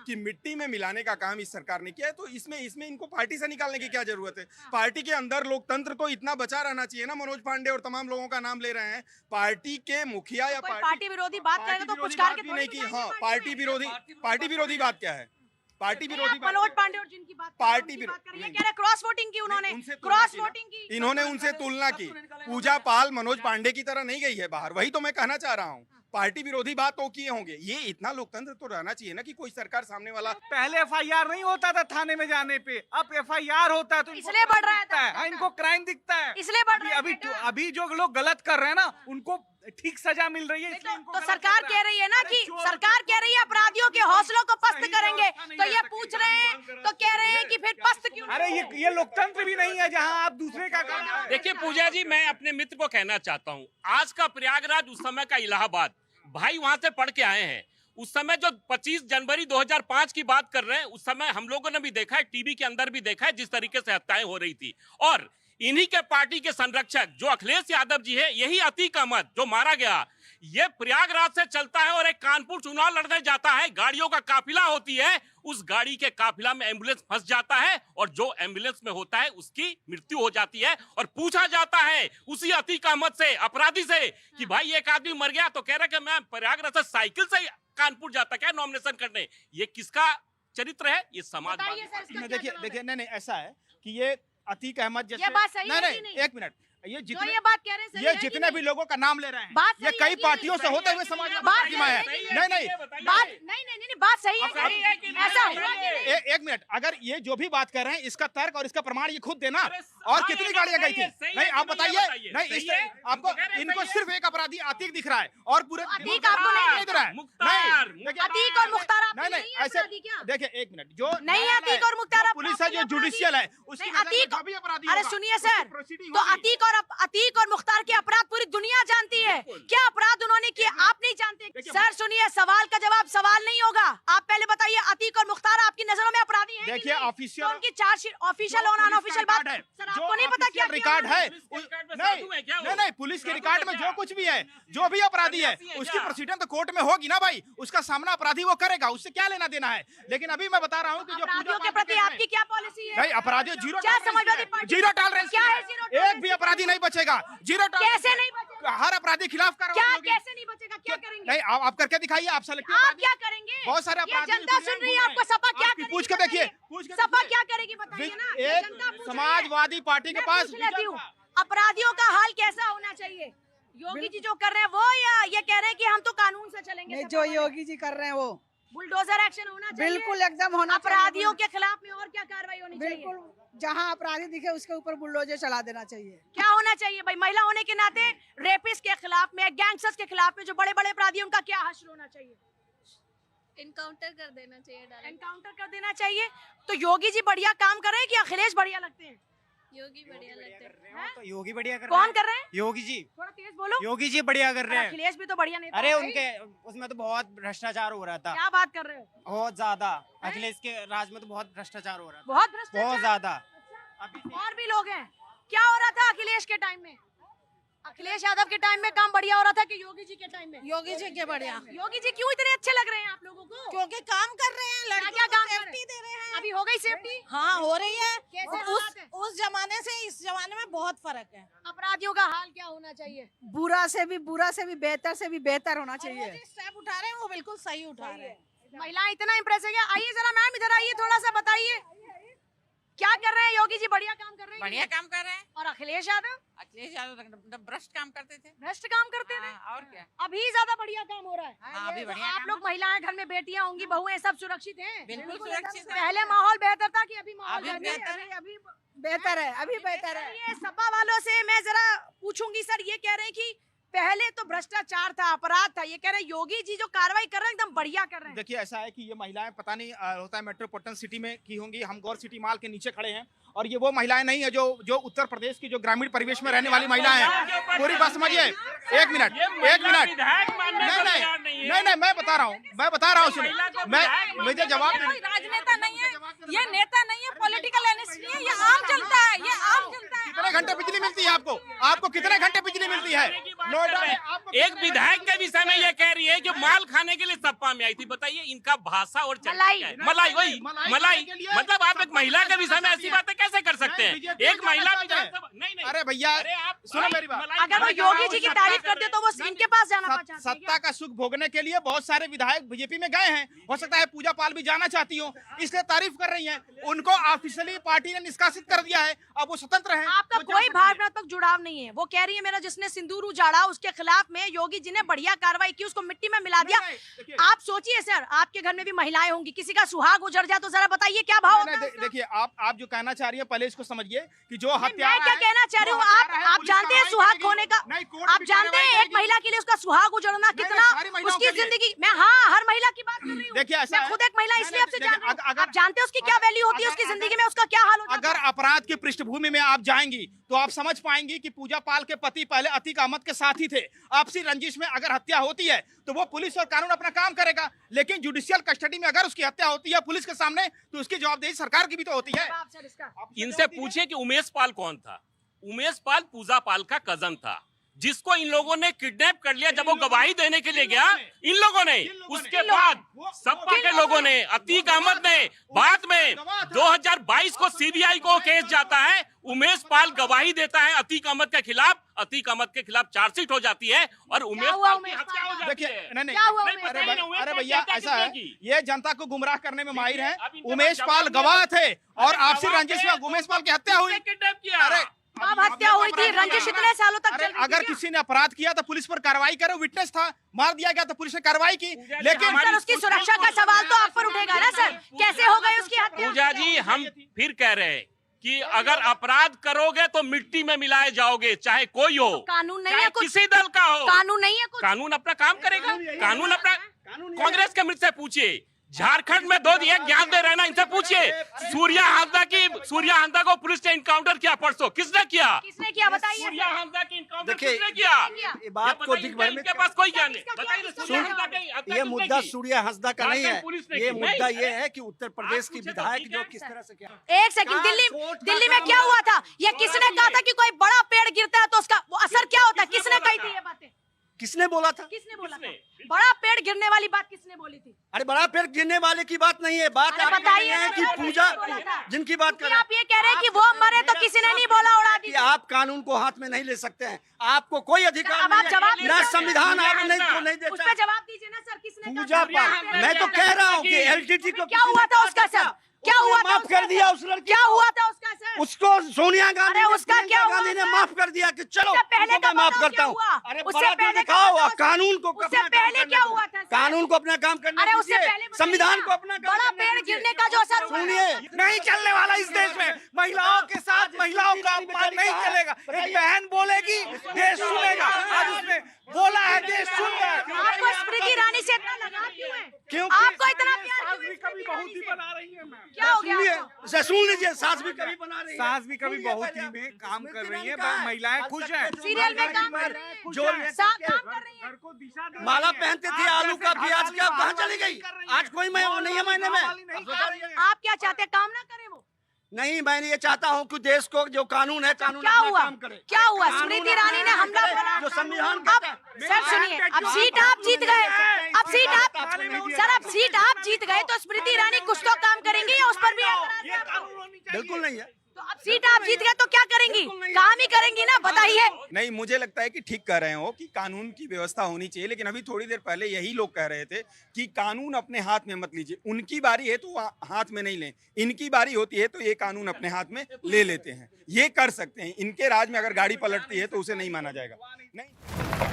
कि मिट्टी में मिलाने का काम इस सरकार ने किया है, तो इसमें इनको पार्टी से निकालने की क्या जरूरत है? पार्टी के अंदर लोकतंत्र तो इतना बचा रहना चाहिए ना। मनोज पांडे और तमाम लोगों का नाम ले रहे हैं, पार्टी के मुखिया या पार्टी विरोधी बात करेगा तो कुछ भी नहीं की। हाँ, पार्टी विरोधी बात क्या है? पार्टी विरोधी मनोज पांडे और जिनकी बात पार्टी कह रहे हैं क्रॉस वोटिंग की, उन्होंने क्रॉस वोटिंग की, इन्होंने उनसे तुलना की। पूजा पाल मनोज पांडे की तरह नहीं गई है बाहर, वही तो मैं कहना चाह रहा हूँ। पार्टी विरोधी बात तो किए होंगे। ये इतना लोकतंत्र तो रहना चाहिए ना कि कोई सरकार सामने वाला। पहले एफआईआर नहीं होता था थाने में जाने पे, अब एफआईआर होता है तो इसलिए बढ़ रहा है, इनको क्राइम दिखता है, इसलिए बढ़ रहा है। अभी जो लोग गलत कर रहे हैं ना उनको ठीक सजा मिल रही है। तो सरकार कह रही है ना कि सरकार कह रही है अपराधियों के हौसलों को पस्त करेंगे, तो ये पूछ रहे हैं तो कह रहे हैं कि फिर पस्त क्यों? अरे ये लोकतंत्र भी नहीं है जहां आप दूसरे का काम। देखिए पूजा जी, मैं अपने मित्र को कहना चाहता हूँ, आज का प्रयागराज उस समय का इलाहाबाद, भाई वहां से पढ़ के आए हैं। उस समय जो 25 जनवरी 2005 की बात कर रहे हैं, उस समय हम लोगों ने भी देखा है, टीवी के अंदर भी देखा है जिस तरीके से हत्याएं हो रही थी। और इन्हीं के पार्टी के संरक्षक जो अखिलेश यादव जी है, यही अतीक अहमद जो मारा गया, ये प्रयागराज से चलता है और एक कानपुर चुनाव लड़ने जाता है। गाड़ियों का काफिला होती है, उस गाड़ी के काफिला में एम्बुलेंस फंस जाता है और जो एम्बुलेंस में होता है उसकी मृत्यु हो जाती है। और पूछा जाता है उसी अतीक अहमद से, अपराधी से, कि भाई एक आदमी मर गया तो कह रहा कि मैं प्रयागराज से साइकिल से कानपुर जाता क्या नॉमिनेशन करने। ये किसका चरित्र है? ये समाजवादी। देखिए नहीं ऐसा है कि ये अतीक अहमद जैसे, ये बात सही है कि नहीं एक मिनट, ये बात कह रहे हैं, ये जितने भी लोगों का नाम ले रहे हैं, बात ये कई पार्टियों से होते हुए समाजवादी पार्टी में है। नहीं बात सही है कि ऐसा हुआ कि नहीं? एक मिनट, अगर ये जो भी बात कर रहे हैं इसका तर्क और इसका प्रमाण ये खुद देना। और कितनी गाड़ियां गई थी? नहीं आप बताइए। नहीं आपको इनको सिर्फ एक अपराधी अतीक दिख रहा है और पूरे अतीक आपको नहीं दिख रहा है। अतीक और मुख्तार नहीं ऐसे देखिए, एक मिनट, जो नहीं अतीक और मुख्तार पुलिस है, जो जुडिशियल है, उसकी अतीक भी अपराधी। अरे सुनिए सर, तो अतीक और मुख्तार के अपराध पूरी दुनिया जानती है। क्या अपराध उन्होंने किए आप नहीं जानते? सर सुनिए, सवाल का जवाब सवाल नहीं होगा। आप पहले बताइए अतीक और मुख्तार आपकी नजरों में अपराधी हैं? देखिए ऑफिशियल, उनकी चार्जशीट ऑफिशियल और अनऑफिशियल बात है सर, आपको नहीं पता क्या रिकॉर्ड है? नहीं पुलिस के रिकॉर्ड में जो कुछ भी है, जो भी अपराधी है, उसकी प्रोसीडिंग तो कोर्ट में होगी ना भाई, उसका सामना अपराधी वो करेगा, उससे क्या लेना देना है। लेकिन अभी मैं बता रहा हूँ कि जो अपराधियों के प्रति आपकी क्या पॉलिसी है? नहीं अपराधियों जीरो टॉलरेंस, क्या है जीरो टॉलरेंस? एक भी अपराधी नहीं बचेगा, जीरो टॉलरेंस। कैसे नहीं बचेगा? हर अपराधी खिलाफ क्या कैसे नहीं बचेगा? क्या करेंगे? नहीं आप करके दिखाइए। आप क्या करेंगे? बहुत सारे अपराधी जनता सुन रही है आपको। सपा क्या करेगी? पूछ के देखिए, सपा क्या करेगी बताइए ना। एक समाजवादी पार्टी के पास अपराधियों का हाल कैसा होना चाहिए? योगी जी जो कर रहे हैं वो, या ये कह रहे हैं कि हम तो कानून से चलेंगे? जो योगी जी कर रहे हैं वो बुलडोजर एक्शन होना चाहिए, बिल्कुल एकदम होना चाहिए। अपराधियों के खिलाफ में और क्या कार्रवाई होनी चाहिए? बिल्कुल, जहां अपराधी दिखे उसके ऊपर बुलडोजर चला देना चाहिए। क्या होना चाहिए भाई? महिला होने के नाते रेपिस्ट के खिलाफ में, गैंगस्टर्स के खिलाफ में, जो बड़े बड़े अपराधी उनका क्या हश्र होना चाहिए? एनकाउंटर कर देना चाहिए, एनकाउंटर कर देना चाहिए। तो योगी जी बढ़िया काम कर रहे हैं कि अखिलेश बढ़िया लगते हैं? योगी बढ़िया लगते हैं। तो योगी बढ़िया कर कौन कर रहे हैं? योगी जी। थोड़ा तेज बोलो। योगी जी बढ़िया कर रहे हैं। अखिलेश भी तो बढ़िया नेता अरे है। उनके उसमें तो बहुत भ्रष्टाचार हो रहा था। क्या बात कर रहे हो? बहुत ज्यादा। अखिलेश के राज में तो बहुत भ्रष्टाचार हो रहा था। बहुत भ्रष्टाचार, बहुत ज्यादा। और भी लोग हैं। क्या हो रहा था अखिलेश के टाइम में? अखिलेश यादव के टाइम में काम बढ़िया हो रहा था कि योगी जी के टाइम में? योगी जी के बढ़िया। योगी जी क्यों इतने अच्छे लग रहे हैं आप लोगों को? क्योंकि काम कर रहे हैं, क्या काम सेफ्टी दे रहे हैं। अभी हो गई सेफ्टी? हाँ हो रही है। कैसे हालात हैं? उस जमाने से इस जमाने में बहुत फर्क है। अपराधियों का हाल क्या होना चाहिए? बुरा से भी बेहतर होना चाहिए। स्टेप उठा रहे हैं वो बिल्कुल सही उठा रहे हैं। महिलाएं इतना इम्प्रेस है क्या? आइए जरा मैम इधर आइए, थोड़ा सा बताइए क्या कर रहे हैं? योगी जी बढ़िया काम कर रहे हैं? बढ़िया काम कर रहे हैं। और अखिलेश यादव? अखिलेश यादव भ्रष्ट काम करते थे। भ्रष्ट काम करते थे। और क्या, अभी ज्यादा बढ़िया काम हो रहा है। हाँ, अभी बढ़िया आप काम लोग महिलाएं, घर में बेटियां होंगी, बहुएं, सब सुरक्षित हैं? बिल्कुल सुरक्षित है। पहले माहौल बेहतर था कि अभी माहौल अभी बेहतर है? अभी बेहतर है, अभी बेहतर है। ये सपा वालों से मैं जरा पूछूंगी सर, ये कह रहे हैं कि पहले तो भ्रष्टाचार था, अपराध था, ये कह रहे हैं योगी जी जो कार्रवाई कर रहे हैं एकदम बढ़िया कर रहे हैं। देखिए ऐसा है कि ये महिलाएं पता नहीं होता है मेट्रोपॉलिटन सिटी में की होंगी, हम गौर सिटी मॉल के नीचे खड़े हैं और ये वो महिलाएं नहीं है जो उत्तर प्रदेश की जो ग्रामीण परिवेश में रहने वाली महिलाएं हैं। पूरी बात समझिए। एक मिनट नहीं मैं बता रहा हूँ सुनिए, मुझे जवाब राजनेता नहीं है, ये नेता नहीं है, पॉलिटिकल एनालिस्ट नहीं है, ये आम जनता है, ये आम जनता है। कितने घंटे बिजली मिलती है आपको? आपको कितने घंटे बिजली मिलती है? नोएडा में आपको एक विधायक के विषय में ये कह रही है कि माल खाने के लिए सपा में आई थी। बताइए इनका भाषा और चर्चा मलाई। क्या है? मलाई, वही मलाई। मतलब आप एक महिला के विषय में ऐसी बातें कैसे कर सकते हैं? एक महिला विधानसभा नहीं। अरे भैया अरे आप सुनो मेरी बात। अगर वो योगी जी की तारीफ करते तो वो इनके पास जाना चाहते हैं सत्ता का सुख भोगने के लिए बहुत सारे विधायक बीजेपी में गए हैं। हो सकता है पूजा पाल भी जाना चाहती हो, इसलिए तारीफ कर रही हैं। उनको ऑफिशियली पार्टी ने निष्कासित कर दिया है, अब वो स्वतंत्र हैं। आपका वो जा कोई सकती है। भावनात्मक जुड़ाव नहीं है। वो कह रही है मेरा जिसने सिंदूर उजाड़ा उसके खिलाफ में योगी जी ने बढ़िया कार्रवाई की, उसको मिट्टी में मिला दिया। देखिए, आप सोचिए सर, आपके घर में भी महिलाएं होंगी, किसी का सुहाग उजड़ जाए तो जरा बताइए क्या भाव होता है उसका? देखिए आप जो कहना चाह रही है पहले इसको समझिए कि जो नहीं, हत्या मैं क्या कहना चाह रही हूँ, आप जानते हैं सुहाग खोने का, आप जानते हैं एक महिला के लिए उसका सुहाग उजड़ना कितना सारी महिलाओं उसकी के लिए। जिंदगी में, हाँ हर महिला की बात कर रही हूँ। देखिए, ऐसा मैं है। खुद एक महिला इसलिए आपसे देखिए, जान रही हूँ। अगर- आप जानते हैं उसकी क्या वैल्यू होती है, उसकी जिंदगी में उसका क्या हाल होता है? अगर अपराध की पृष्ठभूमि में आप जाएंगी तो आप समझ पाएंगी कि पूजा पाल के पति पहले अतीक अहमद के साथ ही थे। आपसी रंजिश में अगर हत्या होती है तो वो पुलिस और कानून अपना काम करेगा, लेकिन जुडिशियल कस्टडी में अगर उसकी हत्या होती है पुलिस के सामने तो उसकी जवाबदेही सरकार की भी तो होती है। जवाब सर इसका। इनसे पूछिए कि उमेश पाल कौन था। उमेश पाल पूजा पाल का कजन था, जिसको इन लोगों ने किडनैप कर लिया जब वो गवाही देने के लिए गया। इन लोगों ने उसके बाद सपा के लोगों ने, अतीक अहमद ने, बाद में 2022 को सीबीआई को केस जाता है, उमेश पाल गवाही देता है अतीक अहमद के खिलाफ, अतीक अहमद के खिलाफ चार्जशीट हो जाती है और उमेश हुआ पाल की उमेश हत्या हो पाल का? जाती देखिए है। नहीं क्या हुआ नहीं उमेश अरे पाल? भाई- अरे भैया ऐसा है, ये जनता को गुमराह करने में माहिर है। अब इनके उमेश पास पाल जवाब गवाह नहीं थे और आपसी गवाह रंजिश थे, में उमेश पाल की हत्या हुई। किडनैप किया। अरे अब हत्या हुई थी, रंजिश इतने सालों तक अरे चल रही थी अगर क्या? किसी ने अपराध किया तो पुलिस पर कार्रवाई करे, विटनेस था, मार दिया गया तो पुलिस ने कार्रवाई की, लेकिन हमारी सर उसकी सुरक्षा का सवाल तो आप पर उठेगा ना सर, कैसे हो गई उसकी हत्या? पूजा जी हम फिर कह रहे हैं कि अगर अपराध करोगे तो मिट्टी में मिलाए जाओगे, चाहे कोई हो, कानून नहीं चाहे है कुछ, किसी दल का हो। कानून नहीं है कुछ। कानून अपना काम करेगा। कानून अपना, कांग्रेस के मित्र से पूछिए, झारखंड में 2 एक ज्ञान दे रहे ना, इनसे पूछिए। सूर्या हांसदा को पुलिस ने इनकाउंटर किया परसों, किसने किया? किसने किया बताइए? सूर्या हांसदा की इनकाउंटर देखिए, किसने किया? ये बात को बताइए, दिग्भर में इनके पास कोई ज्ञान नहीं। किसका बताइए क्या? सूर्या हांसदा की हत्या ये किसने मुद्दा की? सूर्या हंसदा का नहीं झारखंड पुलिस ने है। ये की। मुद्दा नहीं, ये है कि उत्तर प्रदेश की पूछे तो विधायक ठीक है। जो किस तरह से क्या एक सेकंड, क्या दिल्ली कोर्ट दिल्ली का में काम क्या है? हुआ था? ये किसने कहा था कि कोई बड़ा पेड़ गिरता है तो उसका वो असर क्या होता है? किसने कही थी ये बातें? किसने बोला था? किसने बोला था? किसने? बड़ा पेड़ गिरने वाली बात किसने बोली थी? अरे बड़ा पेड़ गिरने वाले की बात नहीं है, बात अरे आप बताइए कह रहे हैं ना, कि किसने पूजा बोला था? जिनकी बात कर क्योंकि रहे हैं आप ये कह रहे हैं कि वो मरे तो किसी ने नहीं बोला, उड़ा कि दी। आप कानून को हाथ में नहीं ले सकते हैं, आपको कोई अधिकार अब आप नहीं जवाब है, दे ना सकते हैं। संविधान आप नहीं को नहीं उस देता पे है। जवाब दीजिए ना सर, किसने कहा पूजा था? पाल, मैं तो कह रहा हूँ कि एलटीटी को क्या किसी हुआ ने था उसका काटा, सर? क्या हुआ था माफ उसका कर दिया सर? उस लड़की क्या को। हुआ था उसका सर? उसको सोनिया गांधी अरे ने, उसका प्रियंका क्या हुआ गांधी ने सर? माफ कर दिया कि चलो उससे पहले तुमको का मैं माफ बताओ करता क्या हूँ। हुआ? अरे उससे बड़ा पहले का दिखाओ, बताओ कानून को उससे अपना काम पहले करने क्या दो। हुआ था सर? कानून को अपना काम करने अरे उससे दीजिए, पहले बताइए संविधान ना। को अपना काम बड़ा करने पेड़ दीजिए। गिरने का जो असर हुआ है। सुनिए, नहीं चलने वाला इस देश में, महिलाओं के साथ महिलाओं का अपमान नहीं चलेगा। एक बहन बोलेगी देश सुनेगा, आज उसने बोला है देश सुन रहा है। आपको स्मृति ईरानी से इतना लगाव क्यों है? क्योंकि आपको इतना प्यार क्यों है कभी स्मृति बहुत ईरानी ही से? बना रही है मैम। क्या हो सुनिए, गया आपको? इसे सुन लीजिए, सास भी कभी बना रही है, सास भी कभी सुनिए बहुत पहले ही आप। में काम कर रही है, कहा है? महिलाएं खुश हैं। सीरियल में काम कर रही है, जो काम कर रही है। को दिशा दे माला रही है। पहनती थी आलू का, प्याज का, कहाँ चली गई? आज कोई मैं नहीं है महीने में। आप क्या चाहते हैं, काम ना करे वो? नहीं, मैं ये चाहता हूँ कि देश को जो कानून है, कानून क्या अपना हुआ? काम करे। क्या हुआ? कानून स्मृति अपना ईरानी ने काम हमला करे, बोला। जो संविधान अब कहता है। सर सुनिए, अब सीट आप जीत गए, अब सीट आप सर अब सीट आप जीत गए तो स्मृति ईरानी कुछ तो काम करेंगी या उस पर भी एतराज है आपको? बिल्कुल नहीं है। तो अब सीट आप जीत गए तो क्या करेंगी? काम ही करेंगी ना, बताइए। नहीं, मुझे लगता है कि ठीक कह रहे हो कि कानून की व्यवस्था होनी चाहिए, लेकिन अभी थोड़ी देर पहले यही लोग कह रहे थे कि कानून अपने हाथ में मत लीजिए। उनकी बारी है तो हाथ में नहीं लें, इनकी बारी होती है तो ये कानून अपने हाथ में ले लेते हैं। ये कर सकते हैं, इनके राज में अगर गाड़ी पलटती है तो उसे नहीं माना जाएगा। नहीं।